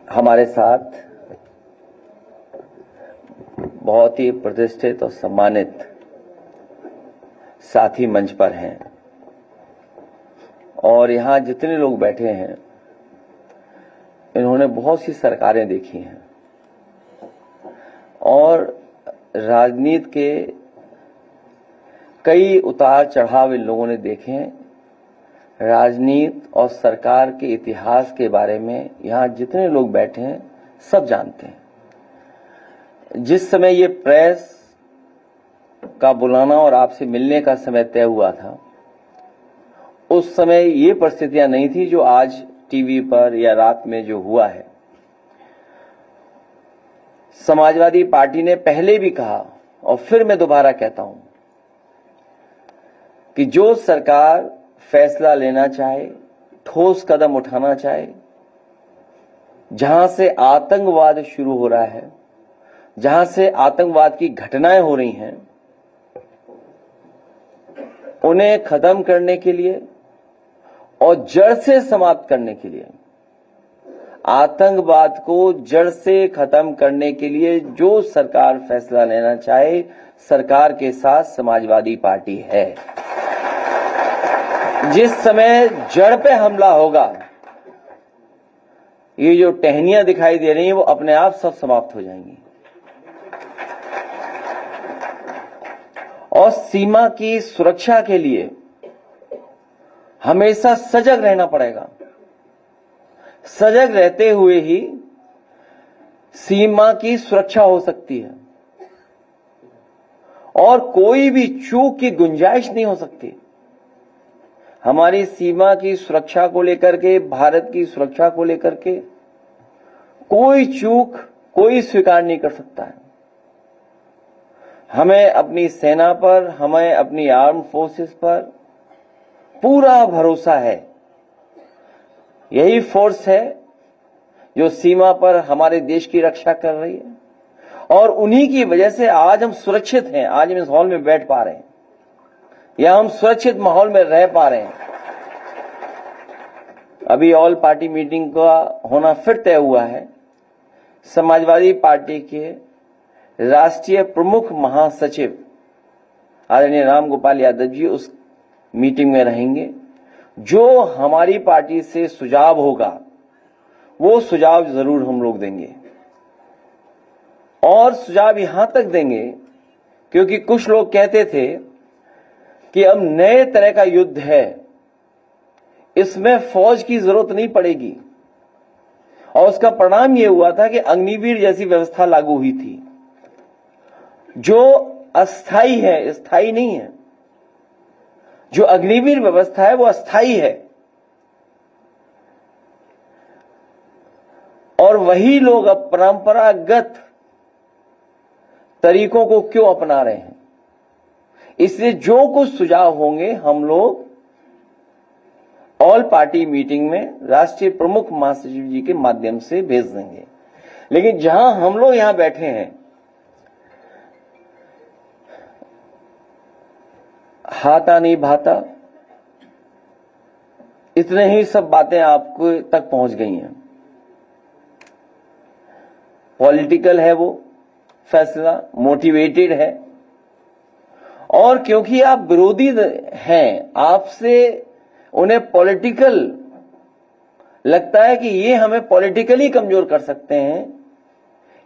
हमारे साथ बहुत ही प्रतिष्ठित और सम्मानित साथी मंच पर हैं और यहाँ जितने लोग बैठे हैं इन्होंने बहुत सी सरकारें देखी हैं और राजनीति के कई उतार चढ़ाव इन लोगों ने देखे हैं। राजनीति और सरकार के इतिहास के बारे में यहाँ जितने लोग बैठे हैं सब जानते हैं। जिस समय ये प्रेस का बुलाना और आपसे मिलने का समय तय हुआ था, उस समय ये परिस्थितियां नहीं थी जो आज टीवी पर या रात में जो हुआ है। समाजवादी पार्टी ने पहले भी कहा और फिर मैं दोबारा कहता हूं कि जो सरकार फैसला लेना चाहे, ठोस कदम उठाना चाहे, जहां से आतंकवाद शुरू हो रहा है, जहां से आतंकवाद की घटनाएं हो रही हैं, उन्हें खत्म करने के लिए और जड़ से समाप्त करने के लिए, आतंकवाद को जड़ से खत्म करने के लिए जो सरकार फैसला लेना चाहे, सरकार के साथ समाजवादी पार्टी है। जिस समय जड़ पे हमला होगा, ये जो टहनियां दिखाई दे रही हैं वो अपने आप सब समाप्त हो जाएंगी और सीमा की सुरक्षा के लिए हमेशा सजग रहना पड़ेगा। सजग रहते हुए ही सीमा की सुरक्षा हो सकती है और कोई भी चूक की गुंजाइश नहीं हो सकती। हमारी सीमा की सुरक्षा को लेकर के, भारत की सुरक्षा को लेकर के कोई चूक कोई स्वीकार नहीं कर सकता है। हमें अपनी सेना पर, हमें अपनी आर्म फोर्सेस पर पूरा भरोसा है। यही फोर्स है जो सीमा पर हमारे देश की रक्षा कर रही है और उन्हीं की वजह से आज हम सुरक्षित हैं। आज हम इस हॉल में बैठ पा रहे हैं या हम सुरक्षित माहौल में रह पा रहे हैं। अभी ऑल पार्टी मीटिंग का होना फिर तय हुआ है। समाजवादी पार्टी के राष्ट्रीय प्रमुख महासचिव आदरणीय राम गोपाल यादव जी उस मीटिंग में रहेंगे। जो हमारी पार्टी से सुझाव होगा वो सुझाव जरूर हम लोग देंगे और सुझाव यहां तक देंगे क्योंकि कुछ लोग कहते थे कि अब नए तरह का युद्ध है, इसमें फौज की जरूरत नहीं पड़ेगी और उसका परिणाम यह हुआ था कि अग्निवीर जैसी व्यवस्था लागू हुई थी जो अस्थाई है, स्थायी नहीं है। जो अग्निवीर व्यवस्था है वो अस्थाई है और वही लोग अब परंपरागत तरीकों को क्यों अपना रहे हैं। इसलिए जो कुछ सुझाव होंगे हम लोग ऑल पार्टी मीटिंग में राष्ट्रीय प्रमुख महासचिव जी के माध्यम से भेज देंगे। लेकिन जहां हम लोग यहां बैठे हैं, हाथा नहीं भाता, इतने ही सब बातें आपको तक पहुंच गई हैं। पॉलिटिकल है वो फैसला, मोटिवेटेड है और क्योंकि आप विरोधी हैं, आपसे उन्हें पॉलिटिकल लगता है कि ये हमें पॉलिटिकली कमजोर कर सकते हैं,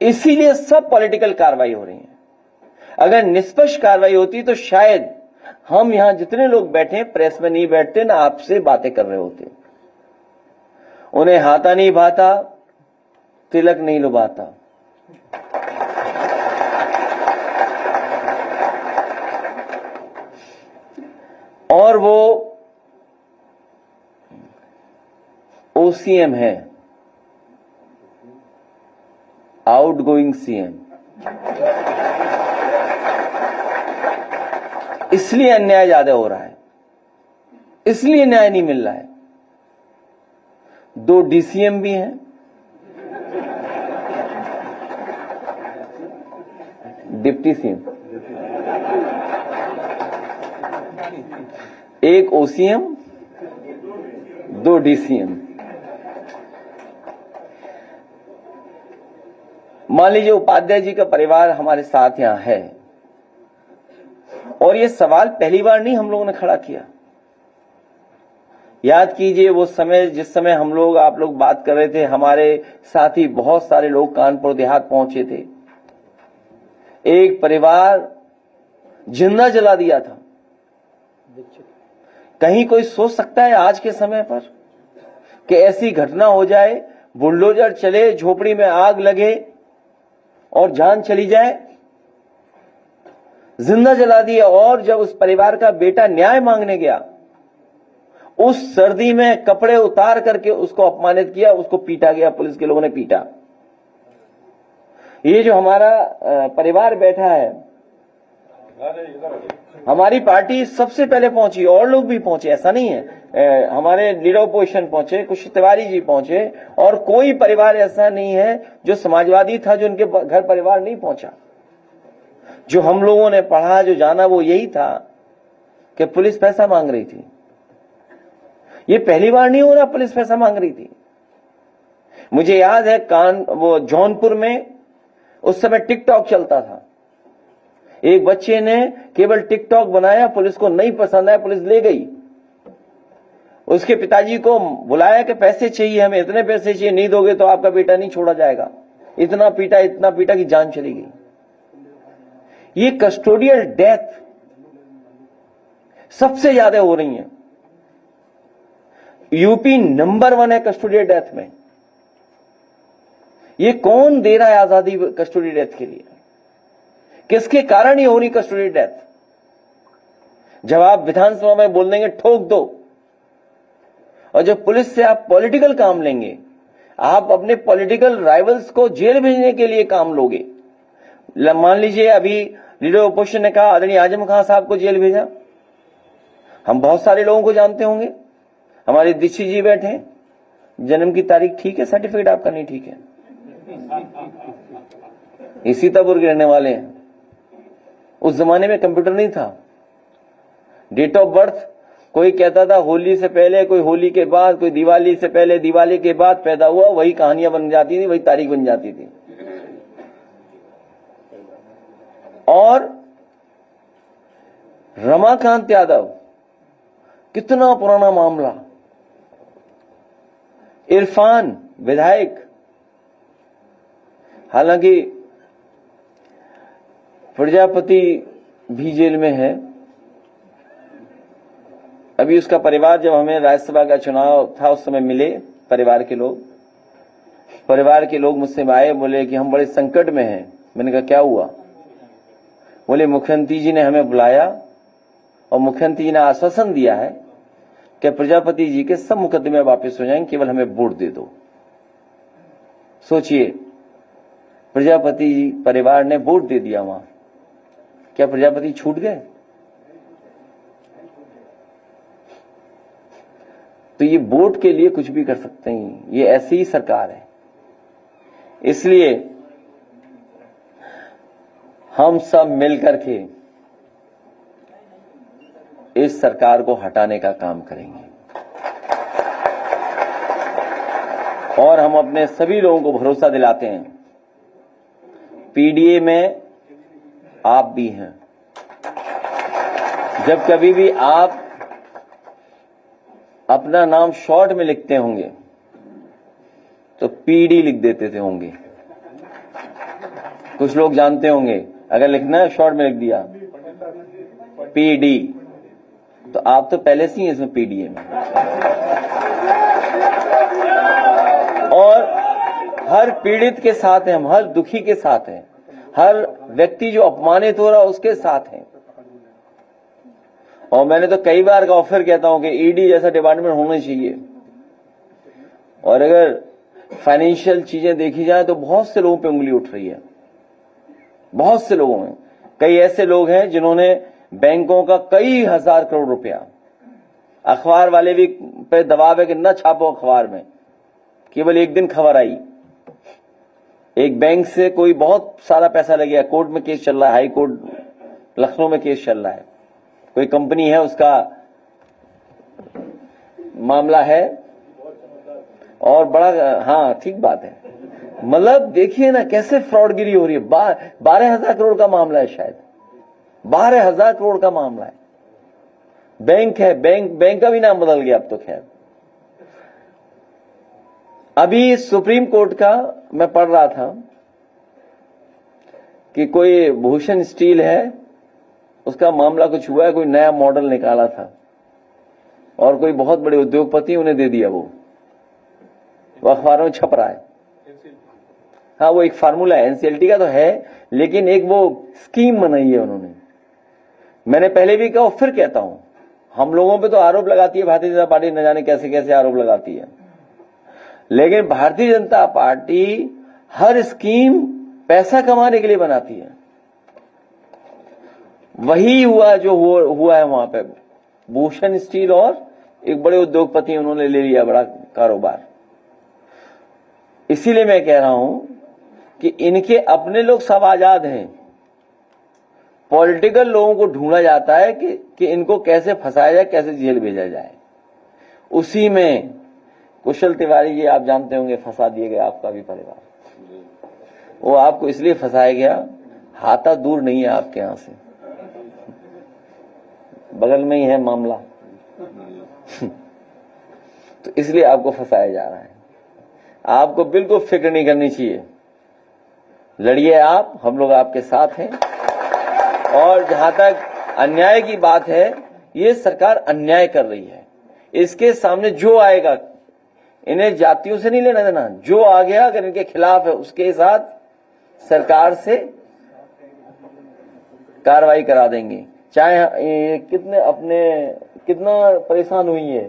इसीलिए सब पॉलिटिकल कार्रवाई हो रही है। अगर निष्पक्ष कार्रवाई होती तो शायद हम यहां जितने लोग बैठे हैं प्रेस में नहीं बैठते, ना आपसे बातें कर रहे होते। उन्हें हाथा नहीं भाता, तिलक नहीं लुभाता। और वो ओसीएम है, आउटगोइंग सीएम। इसलिए अन्याय ज्यादा हो रहा है, इसलिए न्याय नहीं मिल रहा है। 2 डीसीएम भी हैं, डिप्टी सीएम, एक ओसीएम, 2 डीसीएम। मान लीजिए उपाध्याय जी का परिवार हमारे साथ यहां है, और ये सवाल पहली बार नहीं हम लोगों ने खड़ा किया। याद कीजिए वो समय, जिस समय हम लोग, आप लोग बात कर रहे थे, हमारे साथ ही बहुत सारे लोग कानपुर देहात पहुंचे थे। एक परिवार जिंदा जला दिया था। कहीं कोई सोच सकता है आज के समय पर कि ऐसी घटना हो जाए, बुलडोजर चले, झोपड़ी में आग लगे और जान चली जाए? जिंदा जला दिया। और जब उस परिवार का बेटा न्याय मांगने गया, उस सर्दी में कपड़े उतार करके उसको अपमानित किया, उसको पीटा गया, पुलिस के लोगों ने पीटा। ये जो हमारा परिवार बैठा है, हमारी पार्टी सबसे पहले पहुंची, और लोग भी पहुंचे, ऐसा नहीं है। हमारे लीडर ऑपोजिशन पहुंचे, कुछ तिवारी जी पहुंचे, और कोई परिवार ऐसा नहीं है जो समाजवादी था जो उनके घर परिवार नहीं पहुंचा। जो हम लोगों ने पढ़ा, जो जाना, वो यही था कि पुलिस पैसा मांग रही थी। ये पहली बार नहीं हो रहा, पुलिस पैसा मांग रही थी। मुझे याद है वो जौनपुर में उस समय टिकटॉक चलता था। एक बच्चे ने केवल टिकटॉक बनाया, पुलिस को नहीं पसंद आया, पुलिस ले गई। उसके पिताजी को बुलाया कि पैसे चाहिए, हमें इतने पैसे चाहिए, नहीं दोगे तो आपका बेटा नहीं छोड़ा जाएगा। इतना पीटा कि जान चली गई। ये कस्टोडियल डेथ सबसे ज्यादा हो रही है। यूपी नंबर 1 है कस्टोडियल डेथ में। ये कौन दे रहा है आजादी कस्टोडियल डेथ के लिए? किसके कारण ये हो रही कस्टोडियल डेथ? जब आप विधानसभा में बोल देंगे ठोक दो, और जब पुलिस से आप पॉलिटिकल काम लेंगे, आप अपने पॉलिटिकल राइवल्स को जेल भेजने के लिए काम लोगे। मान लीजिए अभी लीडर ऑपोजिशन ने कहा आदरणीय आजम खान साहब को जेल भेजा। हम बहुत सारे लोगों को जानते होंगे। हमारे दीक्षित जी बैठे हैं, जन्म की तारीख ठीक है, सर्टिफिकेट आपका नहीं ठीक है, ये सीतापुर के रहने वाले हैं। उस जमाने में कंप्यूटर नहीं था। डेट ऑफ बर्थ कोई कहता था होली से पहले, कोई होली के बाद, कोई दिवाली से पहले, दिवाली के बाद पैदा हुआ, वही कहानियां बन जाती थी, वही तारीख बन जाती थी। और रमाकांत यादव, कितना पुराना मामला। इरफान विधायक, हालांकि प्रजापति भी जेल में है। अभी उसका परिवार, जब हमें राज्यसभा का चुनाव था उस समय मिले परिवार के लोग मुझसे आए, बोले कि हम बड़े संकट में हैं। मैंने कहा क्या हुआ? बोले मुख्यमंत्री जी ने हमें बुलाया और मुख्यमंत्री जी ने आश्वासन दिया है कि प्रजापति जी के सब मुकदमे वापस हो जाएंगे, केवल हमें वोट दे दो। सोचिए, प्रजापति जी परिवार ने वोट दे दिया वहां, क्या प्रजापति छूट गए? तो ये वोट के लिए कुछ भी कर सकते हैं, ये ऐसी ही सरकार है। इसलिए हम सब मिलकर के इस सरकार को हटाने का काम करेंगे, और हम अपने सभी लोगों को भरोसा दिलाते हैं, पीडीए में आप भी हैं। जब कभी भी आप अपना नाम शॉर्ट में लिखते होंगे तो पीडी लिख देते थे होंगे। कुछ लोग जानते होंगे, अगर लिखना है शॉर्ट में लिख दिया पीडी, तो आप तो पहले से ही इसमें पीडीए में। और हर पीड़ित के साथ हैं हम, हर दुखी के साथ हैं, हर व्यक्ति जो अपमानित हो रहा है उसके साथ हैं। और मैंने तो कई बार का ऑफर कहता हूं कि ईडी जैसा डिपार्टमेंट होना चाहिए। और अगर फाइनेंशियल चीजें देखी जाए तो बहुत से लोगों पे उंगली उठ रही है, बहुत से लोगों में। कई ऐसे लोग हैं जिन्होंने बैंकों का कई हजार करोड़ रुपया, अखबार वाले भी पे दबाव है कि न छापो अखबार में। केवल एक दिन खबर आई, एक बैंक से कोई बहुत सारा पैसा लग गया, कोर्ट में केस चल रहा है, हाई कोर्ट लखनऊ में केस चल रहा है। कोई कंपनी है, उसका मामला है और बड़ा, हाँ ठीक बात है, मतलब देखिए ना कैसे फ्रॉडगिरी हो रही है। 12,000 करोड़ का मामला है, शायद 12,000 करोड़ का मामला है। बैंक है, बैंक का भी नाम बदल गया अब तो। खैर, अभी सुप्रीम कोर्ट का मैं पढ़ रहा था कि कोई भूषण स्टील है, उसका मामला कुछ हुआ है, कोई नया मॉडल निकाला था और कोई बहुत बड़े उद्योगपति उन्हें दे दिया। वो अखबारों में छप रहा है। हाँ, वो एक फार्मूला है, एनसीएलटी का तो है, लेकिन एक वो स्कीम बनाई है उन्होंने। मैंने पहले भी कहा, फिर कहता हूं, हम लोगों पे तो आरोप लगाती है भारतीय जनता पार्टी, न जाने कैसे कैसे आरोप लगाती है, लेकिन भारतीय जनता पार्टी हर स्कीम पैसा कमाने के लिए बनाती है। वही हुआ जो हुआ है वहां पे। भूषण स्टील और एक बड़े उद्योगपति उन्होंने ले लिया बड़ा कारोबार। इसीलिए मैं कह रहा हूं कि इनके अपने लोग सब आजाद हैं, पॉलिटिकल लोगों को ढूंढा जाता है कि इनको कैसे फंसाया जाए, कैसे जेल भेजा जाए। उसी में कुशल तिवारी जी, आप जानते होंगे, फंसा दिए गए आपका भी परिवार। वो आपको इसलिए फंसाया गया, हाथा दूर नहीं है आपके यहां से, बगल में ही है मामला तो इसलिए आपको फंसाया जा रहा है। आपको बिल्कुल फिक्र नहीं करनी चाहिए, लड़िए आप, हम लोग आपके साथ हैं। और जहां तक अन्याय की बात है, ये सरकार अन्याय कर रही है। इसके सामने जो आएगा, इन्हें जातियों से नहीं लेना देना, जो आ गया अगर इनके खिलाफ है उसके साथ सरकार से कार्रवाई करा देंगे। चाहे कितना परेशान हुई है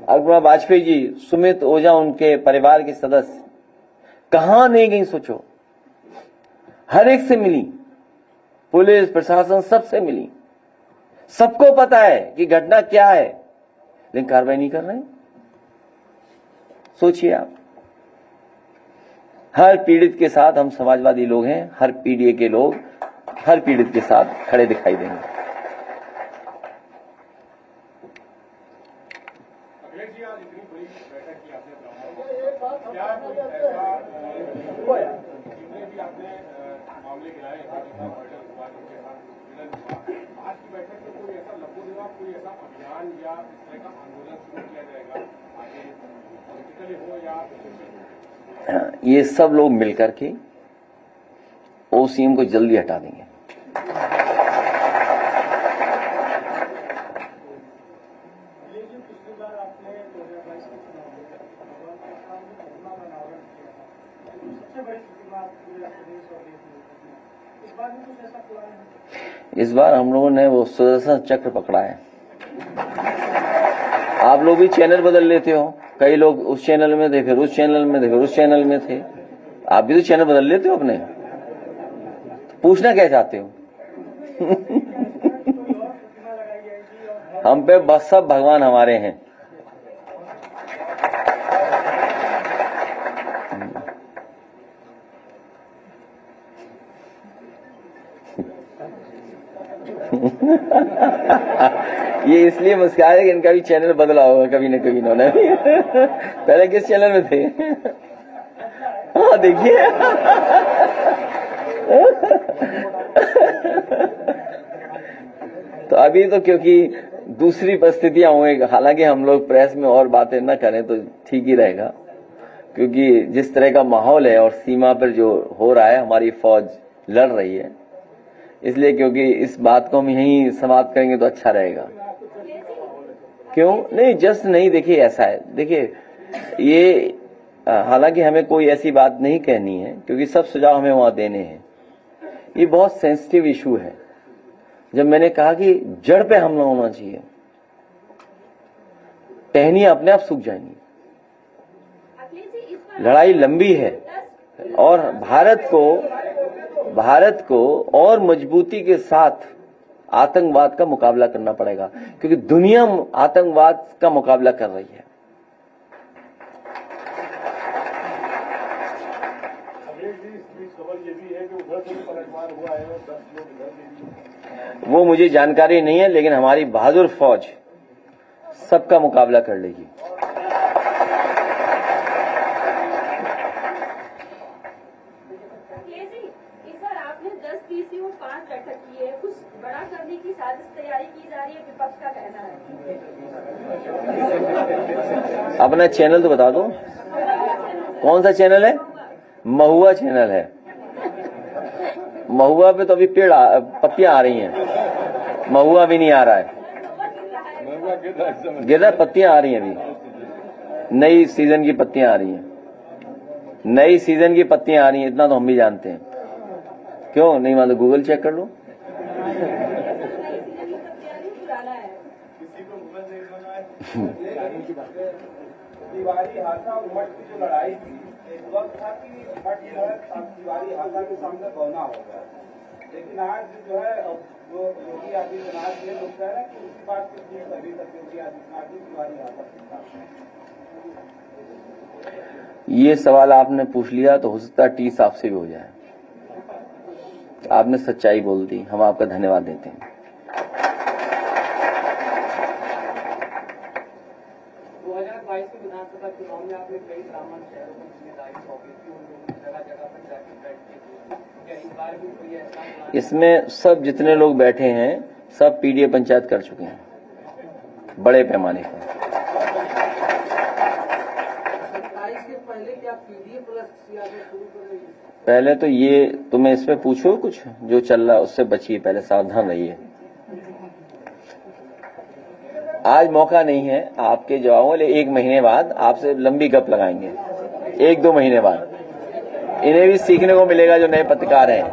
अल्पना वाजपेयी जी, सुमित ओझा उनके परिवार के सदस्य, कहां नहीं गई सोचो, हर एक से मिली, पुलिस प्रशासन सबसे मिली, सबको पता है कि घटना क्या है, लेकिन कार्रवाई नहीं कर रहे। सोचिए आप, हर पीड़ित के साथ हम समाजवादी लोग हैं, हर पीडीए के लोग हर पीड़ित के साथ खड़े दिखाई देंगे। ये सब लोग मिलकर के ओसीएम को जल्दी हटा देंगे। इस बार हम लोगों ने वो सुदर्शन चक्र पकड़ा है। आप लोग भी चैनल बदल लेते हो, कई लोग उस चैनल में थे, फिर उस चैनल में थे, फिर उस चैनल में थे। आप भी तो चैनल बदल लेते हो अपने, पूछना क्या चाहते हो हम पे बस सब भगवान हमारे हैं। ये इसलिए मुस्कुरा है कि इनका भी चैनल बदला होगा कभी न कभी इन्होंने पहले किस चैनल में थे हाँ देखिए तो अभी तो क्योंकि दूसरी परिस्थितियां हुई, हालांकि हम लोग प्रेस में और बातें न करें तो ठीक ही रहेगा, क्योंकि जिस तरह का माहौल है और सीमा पर जो हो रहा है, हमारी फौज लड़ रही है, इसलिए क्योंकि इस बात को हम यहीं समाप्त करेंगे तो अच्छा रहेगा। क्यों नहीं, जस्ट नहीं, देखिए ऐसा है, देखिए ये हालांकि हमें कोई ऐसी बात नहीं कहनी है क्योंकि सब सुझाव हमें वहां देने हैं। ये बहुत सेंसिटिव इशू है। जब मैंने कहा कि जड़ पे हमला होना चाहिए, टहनियां अपने आप सूख जाएंगी। लड़ाई लंबी है और भारत को और मजबूती के साथ आतंकवाद का मुकाबला करना पड़ेगा, क्योंकि दुनिया आतंकवाद का मुकाबला कर रही है। वो मुझे जानकारी नहीं है, लेकिन हमारी बहादुर फौज सबका मुकाबला कर लेगी। बड़ा करने की साजिश तैयारी की जा रही है, विपक्ष का कहना है। अपना चैनल तो बता दो, कौन सा चैनल है? महुआ चैनल है। महुआ पे तो अभी पत्तियां आ रही हैं, महुआ भी नहीं आ रहा है, गिर रहा है, पत्तियां आ रही हैं अभी, नई सीजन की पत्तियां आ रही हैं, नई सीजन की पत्तियां आ रही हैं, इतना तो हम भी जानते हैं। क्यों नहीं मालूम? गूगल चेक कर लो। तिवारी हाथा और मठ की जो लड़ाई थी, एक वक्त था कि मठ जो है तिवारी हाथा के सामने बौना हो गया, लेकिन आज जो है जो योगी आदित्यनाथ ये लोग कह रहे हैं कि उसी बात की जीत अभी तक योगी आदित्यनाथ जी तिवारी हाथा के साथ हैं। ये सवाल आपने पूछ लिया तो हो सकता है टी साहब से भी हो जाए। आपने सच्चाई बोल दी, हम आपका धन्यवाद देते हैं। 2022 के विधानसभा चुनाव में आपने कई ग्रामीण शहरों को जिम्मेदारी सौंपी थी, उन लोगों को जगह जगह पर जाकर बैठने की, क्या इस बार भी कोई ऐसा? इसमें सब जितने लोग बैठे हैं सब पीडीए पंचायत कर चुके हैं, बड़े पैमाने पर। 27 के पहले क्या पीडीए प्लस शुरू कर रही है? पहले तो ये तुम्हें इस पे पूछो, कुछ जो चल रहा है उससे बचिए, पहले सावधान रहिए। आज मौका नहीं है आपके जवाबों, ले 1 महीने बाद आपसे लंबी गप लगाएंगे, 1-2 महीने बाद इन्हें भी सीखने को मिलेगा जो नए पत्रकार हैं।